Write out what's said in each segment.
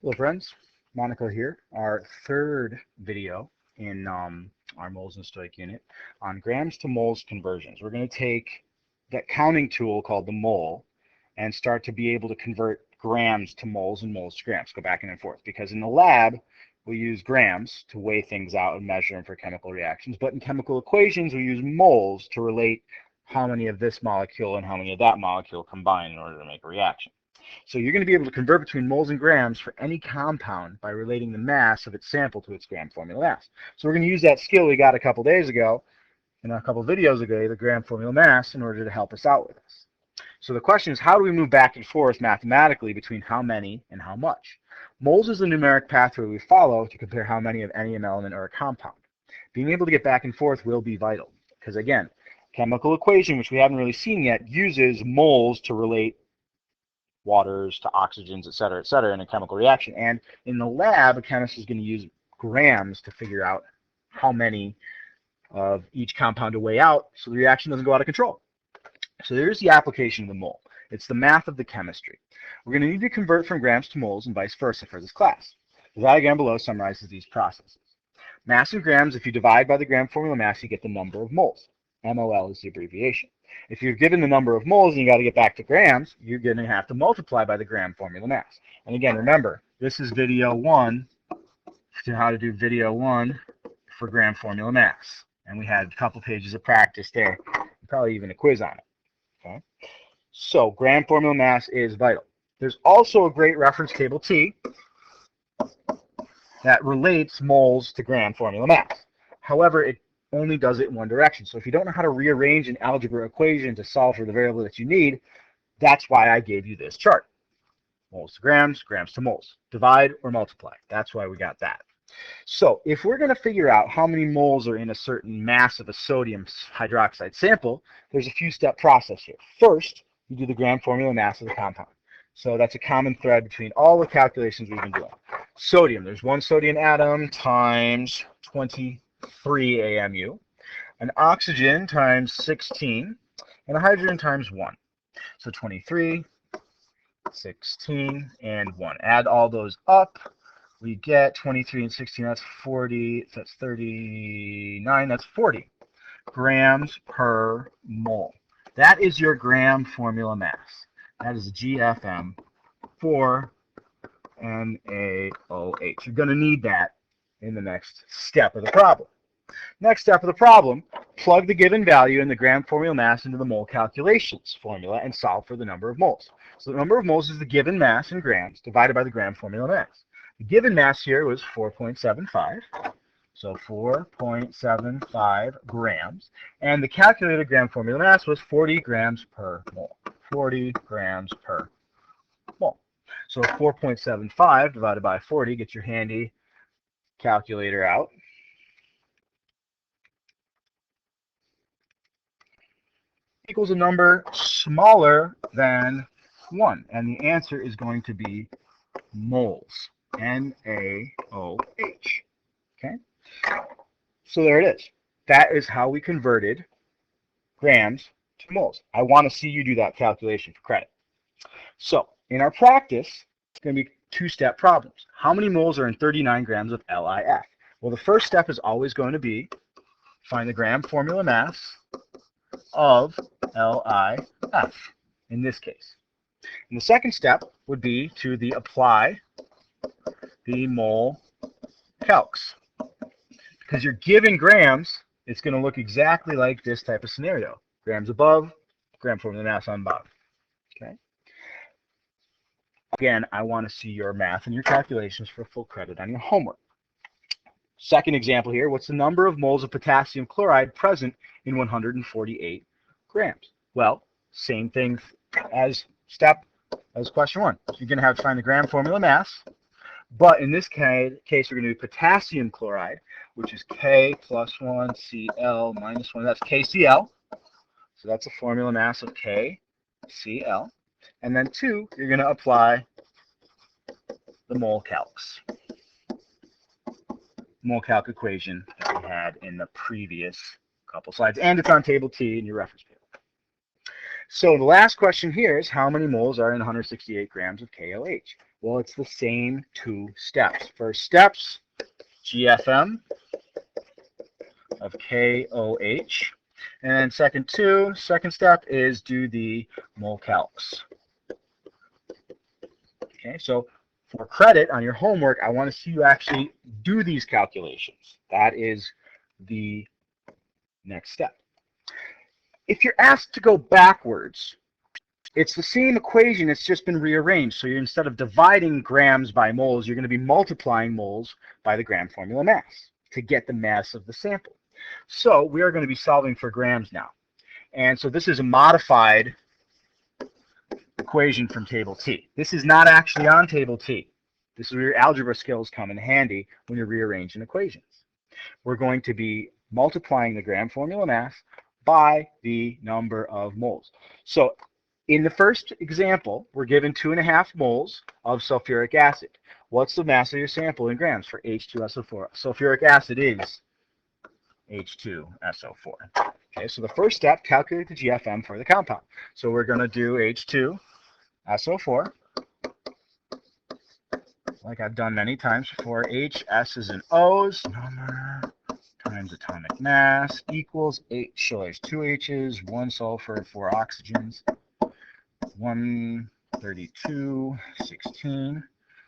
Hello friends, MoNaCo here, our third video in our moles and Stoich unit on grams to moles conversions. We're going to take that counting tool called the mole and start to be able to convert grams to moles and moles to grams, go back and forth, because in the lab we use grams to weigh things out and measure them for chemical reactions, but in chemical equations we use moles to relate how many of this molecule and how many of that molecule combine in order to make a reaction. So you're going to be able to convert between moles and grams for any compound by relating the mass of its sample to its gram formula mass. So we're going to use that skill we got a couple days ago and a couple videos ago, the gram formula mass, in order to help us out with this. So the question is, how do we move back and forth mathematically between how many and how much? Moles is the numeric pathway we follow to compare how many of any element or a compound. Being able to get back and forth will be vital because, again, chemical equation, which we haven't really seen yet, uses moles to relate waters to oxygens, et cetera, in a chemical reaction. And in the lab, a chemist is going to use grams to figure out how many of each compound to weigh out so the reaction doesn't go out of control. So there's the application of the mole. It's the math of the chemistry. We're going to need to convert from grams to moles and vice versa for this class. The diagram below summarizes these processes. Mass in grams, if you divide by the gram formula mass, you get the number of moles. MOL is the abbreviation. If you're given the number of moles and you got to get back to grams, you're going to have to multiply by the gram formula mass. And again, remember, this is video 1 to how to do video 1 for gram formula mass. And we had a couple pages of practice there, probably even a quiz on it. Okay? So gram formula mass is vital. There's also a great reference table T that relates moles to gram formula mass. However, it only does it in one direction. So if you don't know how to rearrange an algebra equation to solve for the variable that you need, that's why I gave you this chart. Moles to grams, grams to moles. Divide or multiply. That's why we got that. So if we're going to figure out how many moles are in a certain mass of a sodium hydroxide sample, there's a few-step process here. First, you do the gram formula mass of the compound. So that's a common thread between all the calculations we've been doing. Sodium, there's one sodium atom times 23 AMU, an oxygen times 16, and a hydrogen times 1. So 23, 16, and 1. Add all those up. We get 23 and 16, that's 40, that's 39, that's 40 grams per mole. That is your gram formula mass. That is GFM for NaOH. You're going to need that in the next step of the problem. Next step of the problem, plug the given value in the gram formula mass into the mole calculations formula and solve for the number of moles. So the number of moles is the given mass in grams divided by the gram formula mass. The given mass here was 4.75, so 4.75 grams, and the calculated gram formula mass was 40 grams per mole. 40 grams per mole. So 4.75 divided by 40, get your handy calculator out. Equals a number smaller than 1, and the answer is going to be moles. NaOH. Okay? So there it is. That is how we converted grams to moles. I want to see you do that calculation for credit. So in our practice, it's going to be two-step problems. How many moles are in 39 grams of LiF? Well, the first step is always going to be find the gram formula mass of LiF in this case. And the second step would be to apply the mole calcs. Because you're given grams, it's going to look exactly like this type of scenario. Grams above, gram formula mass on above. Okay. Again, I want to see your math and your calculations for full credit on your homework. Second example here, what's the number of moles of potassium chloride present in 148 grams? Well, same thing as question 1. You're going to have to find the gram formula mass. But in this case, we're going to do potassium chloride, which is K plus 1 Cl minus 1. That's KCl. So that's a formula mass of KCl. And then 2, you're going to apply the mole calcs. Mole calc equation that we had in the previous couple slides. And it's on table T in your reference paper. So the last question here is how many moles are in 168 grams of KOH? Well, it's the same two steps. First steps, GFM of KOH. And then second step is do the mole calcs. Okay, so for credit on your homework, I want to see you actually do these calculations. That is the next step. If you're asked to go backwards, it's the same equation, it's just been rearranged. So you're, instead of dividing grams by moles, you're going to be multiplying moles by the gram formula mass to get the mass of the sample. So we are going to be solving for grams now. And so this is a modified equation from table T. This is not actually on table T. This is where your algebra skills come in handy when you're rearranging equations. We're going to be multiplying the gram formula mass by the number of moles. So in the first example, we're given 2.5 moles of sulfuric acid. What's the mass of your sample in grams for H2SO4? Sulfuric acid is H2SO4. Okay, so the first step, calculate the GFM for the compound. So we're going to do H2SO4, like I've done many times before. HS is in O's, number times atomic mass equals 8. So there's 2 H's, 1 sulfur, 4 oxygens. 132, 16.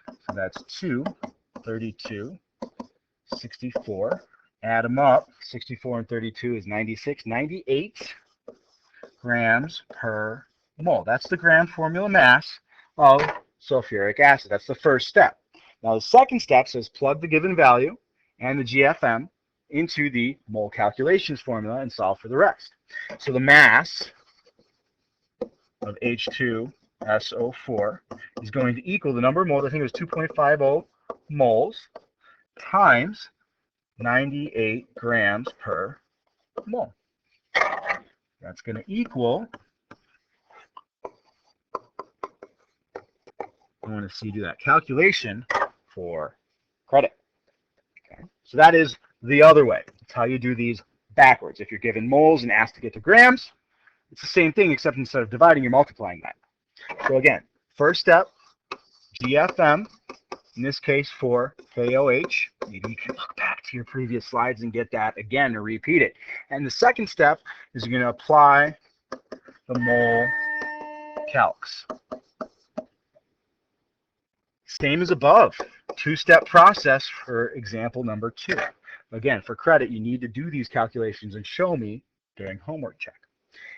So that's 2, 32, 64. Add them up. 64 and 32 is 96, 98 grams per mole. That's the gram formula mass of sulfuric acid. That's the first step. Now the second step says plug the given value and the GFM into the mole calculations formula and solve for the rest. So the mass of H2SO4 is going to equal the number of moles, I think it was 2.50 moles, times 98 grams per mole. That's going to equal, I want to see you do that calculation for credit. Okay. So that is the other way. That's how you do these backwards. If you're given moles and asked to get to grams, it's the same thing, except instead of dividing, you're multiplying that. So again, first step, GFM, in this case for KOH. Maybe you can look back to your previous slides and get that again or repeat it. And the second step is you're going to apply the mole calcs. Same as above, two-step process for example number 2. Again, for credit, you need to do these calculations and show me during homework check.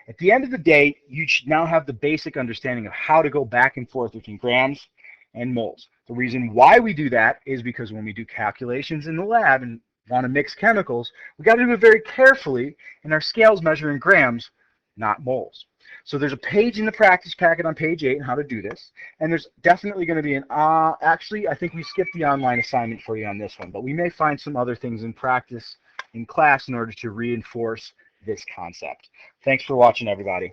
At the end of the day, you should now have the basic understanding of how to go back and forth between grams and moles. The reason why we do that is because when we do calculations in the lab and want to mix chemicals, we got to do it very carefully, and our scales measure in grams, not moles. So there's a page in the practice packet on page 8 on how to do this, and there's definitely going to be an, actually, I think we skipped the online assignment for you on this one, but we may find some other things in practice in class in order to reinforce this concept. Thanks for watching, everybody.